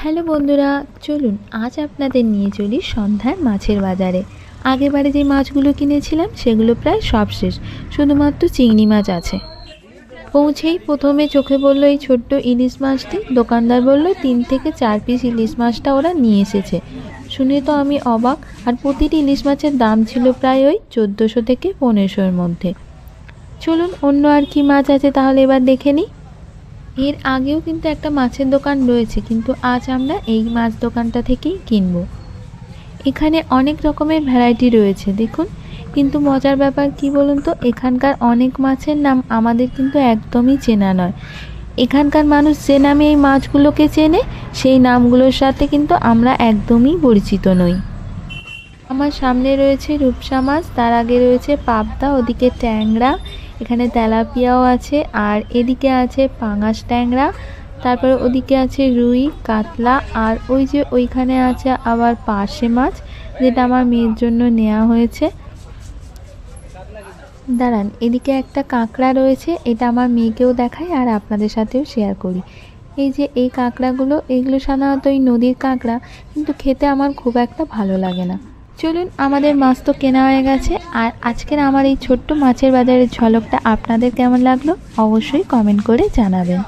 Hello বন্ধুরা, চলুন আজ আপনাদের নিয়ে চলি সন্ধ্যার মাছের বাজারে। আগেবারে যে মাছগুলো কিনেছিলাম সেগুলো প্রায় সব শেষ, শুধুমাত্র চিংড়ি মাছ আছে। পৌঁছেই প্রথমে চোখে পড়লো এই ছোট্ট ইলিশ মাছটি। দোকানদার বলল 3 থেকে 4 পিস ইলিশ মাছটা ওরা নিয়ে এসেছে। শুনে তো আমি অবাক। আর প্রতিটি ইলিশ মাছের দাম ছিল প্রায় ওই 1400 থেকে 1500-এর মধ্যে। চলুন অন্য আর কি মাছ আছে তাহলে এবার দেখে নিই। এর আগেও কিন্তু একটা মাছের দোকান রয়েছে, কিন্তু আজ আমরা এই মাছ দোকানটা থেকেই কিনব। এখানে অনেক রকমের ভ্যারাইটি রয়েছে দেখুন। কিন্তু মজার ব্যাপার কি বলুন তো, এখানকার অনেক মাছের নাম আমাদের কিন্তু একদমই চেনা নয়। এখানকার মানুষ যে নামে এই মাছগুলোকে চেনে, সেই নামগুলোর সাথে কিন্তু আমরা একদমই পরিচিত নই। আমার সামনে রয়েছে রূপসা মাছ, তার আগে রয়েছে পাবদা, ওদিকে ট্যাংরা, এখানে তেলাপিয়াও আছে, আর এদিকে আছে পাঙাশ ট্যাংরা, তারপরে ওদিকে আছে রুই, কাতলা, আর ওই যে ওইখানে আছে আবার পার্শে মাছ, যেটা আমার মেয়ের জন্য নেওয়া হয়েছে। দাঁড়ান, এদিকে একটা কাঁকড়া রয়েছে, এটা আমার মেয়েকেও দেখাই আর আপনাদের সাথেও শেয়ার করি। এই যে এই কাঁকড়াগুলো, এগুলো সাধারণত এই নদীর কাঁকড়া, কিন্তু খেতে আমার খুব একটা ভালো লাগে না। চলুন, আমাদের মাছ তো কেনা হয়ে গেছে। আর আজকের আমার এই ছোট্ট মাছের বাজারের ঝলকটা আপনাদের কেমন লাগলো অবশ্যই কমেন্ট করে জানাবেন।